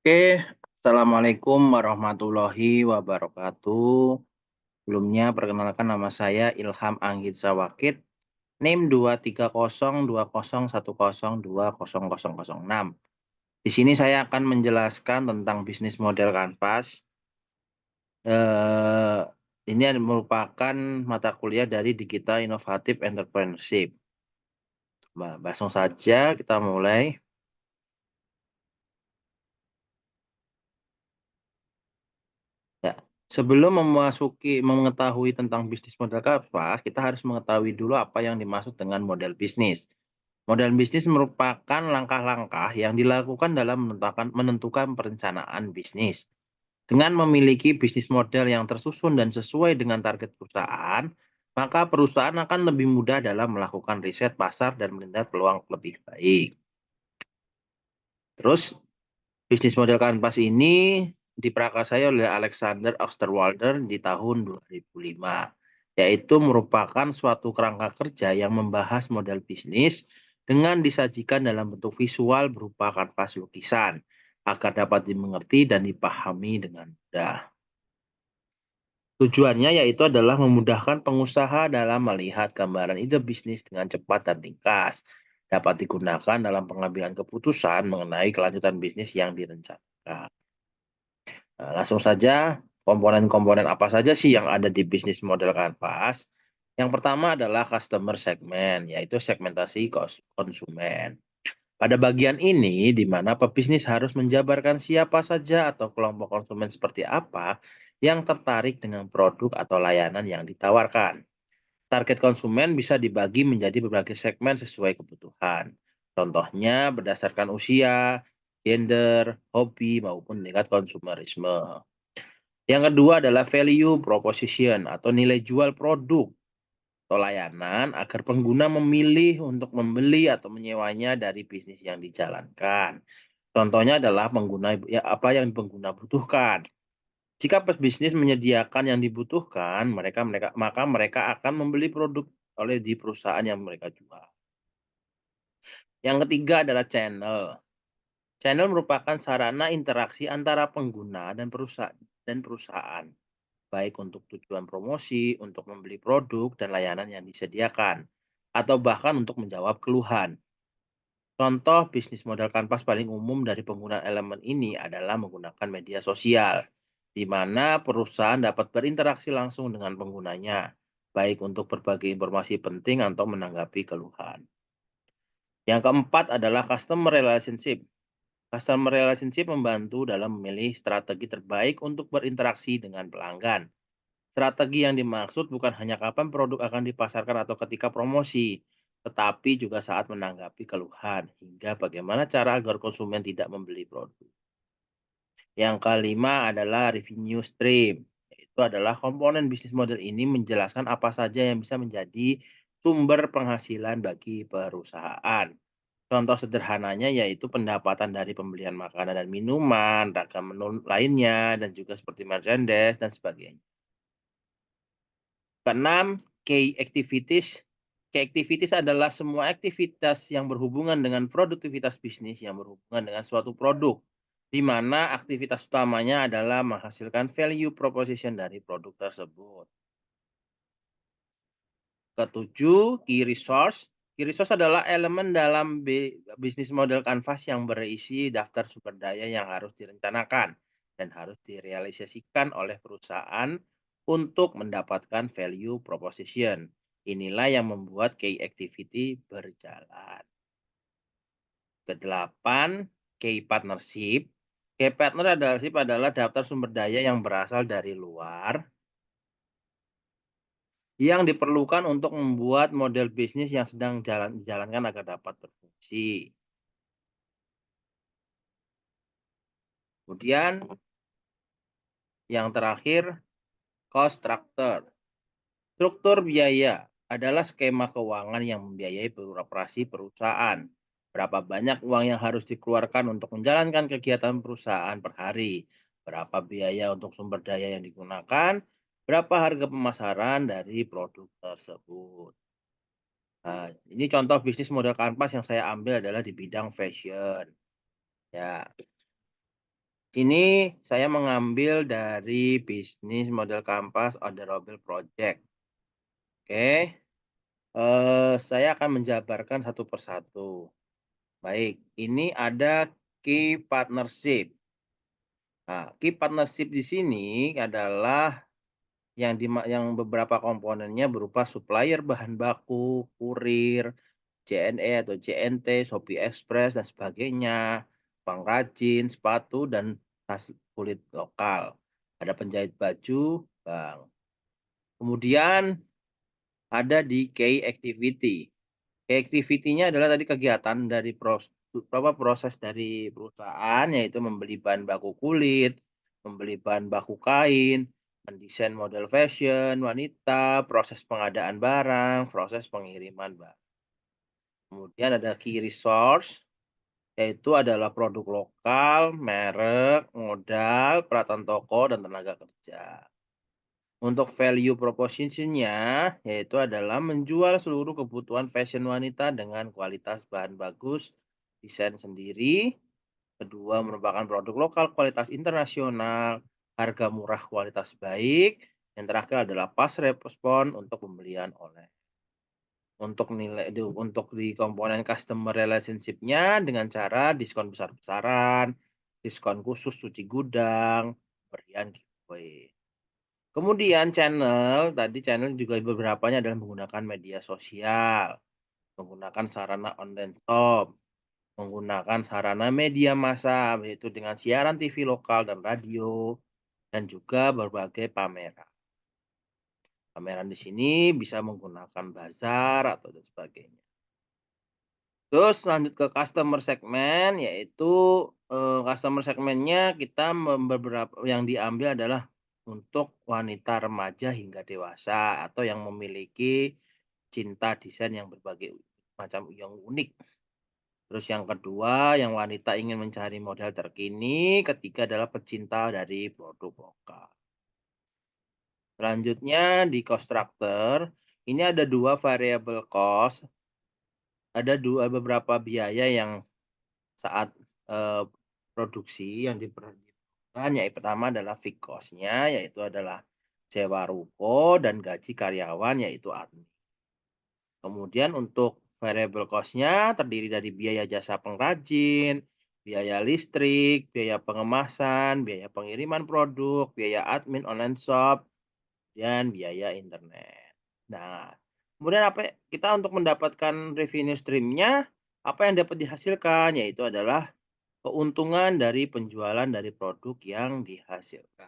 Oke, Assalamualaikum warahmatullahi wabarakatuh. Sebelumnya perkenalkan nama saya Ilham Anggit Sawakit, NIM 2302011020006. Di sini saya akan menjelaskan tentang bisnis model kanvas. Eh, ini merupakan mata kuliah dari Digital Innovative Entrepreneurship. Langsung saja kita mulai. Ya, sebelum mengetahui tentang bisnis model kanvas, kita harus mengetahui dulu apa yang dimaksud dengan model bisnis. Model bisnis merupakan langkah-langkah yang dilakukan dalam menentukan perencanaan bisnis. Dengan memiliki bisnis model yang tersusun dan sesuai dengan target perusahaan, maka perusahaan akan lebih mudah dalam melakukan riset pasar dan melihat peluang lebih baik. Terus, bisnis model kanvas ini diprakarsai oleh Alexander Osterwalder di tahun 2005, yaitu merupakan suatu kerangka kerja yang membahas model bisnis dengan disajikan dalam bentuk visual berupa kanvas lukisan, agar dapat dimengerti dan dipahami dengan mudah. Tujuannya yaitu adalah memudahkan pengusaha dalam melihat gambaran ide bisnis dengan cepat dan ringkas, dapat digunakan dalam pengambilan keputusan mengenai kelanjutan bisnis yang direncanakan. Nah, langsung saja, komponen-komponen apa saja sih yang ada di bisnis model kanvas? Yang pertama adalah customer segment, yaitu segmentasi konsumen. Pada bagian ini, di mana pebisnis harus menjabarkan siapa saja atau kelompok konsumen seperti apa yang tertarik dengan produk atau layanan yang ditawarkan. Target konsumen bisa dibagi menjadi berbagai segmen sesuai kebutuhan. Contohnya berdasarkan usia, gender, hobi, maupun tingkat konsumerisme. Yang kedua adalah value proposition atau nilai jual produk atau layanan agar pengguna memilih untuk membeli atau menyewanya dari bisnis yang dijalankan. Contohnya adalah pengguna ya, apa yang pengguna butuhkan. Jika pebisnis menyediakan yang dibutuhkan, maka mereka akan membeli produk oleh di perusahaan yang mereka jual. Yang ketiga adalah channel. Channel merupakan sarana interaksi antara pengguna dan perusahaan, baik untuk tujuan promosi, untuk membeli produk dan layanan yang disediakan, atau bahkan untuk menjawab keluhan. Contoh bisnis model kanvas paling umum dari penggunaan elemen ini adalah menggunakan media sosial, di mana perusahaan dapat berinteraksi langsung dengan penggunanya, baik untuk berbagi informasi penting atau menanggapi keluhan. Yang keempat adalah customer relationship. Customer relationship membantu dalam memilih strategi terbaik untuk berinteraksi dengan pelanggan. Strategi yang dimaksud bukan hanya kapan produk akan dipasarkan atau ketika promosi, tetapi juga saat menanggapi keluhan, hingga bagaimana cara agar konsumen tidak membeli produk. Yang kelima adalah revenue stream, yaitu adalah komponen bisnis model ini menjelaskan apa saja yang bisa menjadi sumber penghasilan bagi perusahaan. Contoh sederhananya yaitu pendapatan dari pembelian makanan dan minuman, ragam menu lainnya, dan juga seperti merchandise dan sebagainya. Keenam, key activities. Key activities adalah semua aktivitas yang berhubungan dengan produktivitas bisnis yang berhubungan dengan suatu produk, di mana aktivitas utamanya adalah menghasilkan value proposition dari produk tersebut. Ketujuh, key resource. Key resource adalah elemen dalam bisnis model kanvas yang berisi daftar sumber daya yang harus direncanakan dan harus direalisasikan oleh perusahaan untuk mendapatkan value proposition. Inilah yang membuat key activity berjalan. Kedelapan, key partnership. Key partnership adalah daftar sumber daya yang berasal dari luar yang diperlukan untuk membuat model bisnis yang sedang dijalankan agar dapat berfungsi. Kemudian yang terakhir, cost structure. Struktur biaya adalah skema keuangan yang membiayai beroperasi perusahaan. Berapa banyak uang yang harus dikeluarkan untuk menjalankan kegiatan perusahaan per hari, berapa biaya untuk sumber daya yang digunakan, berapa harga pemasaran dari produk tersebut. Nah, ini contoh bisnis model kanvas yang saya ambil adalah di bidang fashion. Ya, Sini saya mengambil dari bisnis model Kanvas Adorable Project. Oke, saya akan menjabarkan satu persatu. Baik, ini ada key partnership. Nah, key partnership di sini adalah yang beberapa komponennya berupa supplier bahan baku, kurir, JNE atau JNT, Shopee Express, dan sebagainya, pengrajin, sepatu, dan tas kulit lokal. Ada penjahit baju, Bang. Kemudian ada di key activity. Key activity-nya adalah tadi kegiatan dari proses dari perusahaan, yaitu membeli bahan baku kulit, membeli bahan baku kain, mendesain model fashion wanita, proses pengadaan barang, proses pengiriman barang. Kemudian ada key resource, yaitu adalah produk lokal, merek, modal, peralatan toko, dan tenaga kerja. Untuk value proposition-nya, yaitu adalah menjual seluruh kebutuhan fashion wanita dengan kualitas bahan bagus, desain sendiri. Kedua, merupakan produk lokal kualitas internasional, harga murah kualitas baik. Yang terakhir adalah fast respon untuk pembelian oleh. Untuk di komponen customer relationship-nya dengan cara diskon besar-besaran, diskon khusus cuci gudang, pemberian giveaway. Kemudian channel juga beberapanya adalah menggunakan media sosial, menggunakan sarana online shop, menggunakan sarana media massa, yaitu dengan siaran TV lokal dan radio, dan juga berbagai pameran. Pameran di sini bisa menggunakan bazar atau dan sebagainya. Terus lanjut ke customer segment, yaitu customer segmentnya kita beberapa yang diambil adalah untuk wanita remaja hingga dewasa atau yang memiliki cinta desain yang berbagai macam yang unik. Terus yang kedua, yang wanita ingin mencari model terkini. Ketiga adalah pecinta dari produk lokal. Selanjutnya di cost structure, ini ada dua variable cost, ada beberapa biaya yang saat, produksi yang diperlukan, yaitu pertama adalah fixed cost-nya, yaitu adalah sewa ruko dan gaji karyawan, yaitu admin. Kemudian untuk variable cost-nya terdiri dari biaya jasa pengrajin, biaya listrik, biaya pengemasan, biaya pengiriman produk, biaya admin online shop, dan biaya internet. Nah, kemudian kita untuk mendapatkan revenue stream-nya, apa yang dapat dihasilkan? Yaitu adalah keuntungan dari penjualan dari produk yang dihasilkan.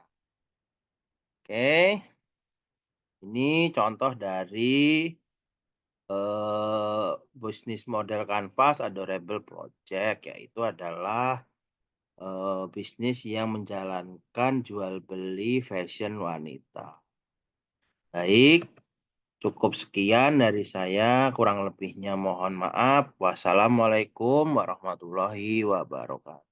Oke, ini contoh dari bisnis model Kanvas Adorable Project, yaitu adalah bisnis yang menjalankan jual beli fashion wanita. Baik, cukup sekian dari saya, kurang lebihnya mohon maaf. Wassalamualaikum warahmatullahi wabarakatuh.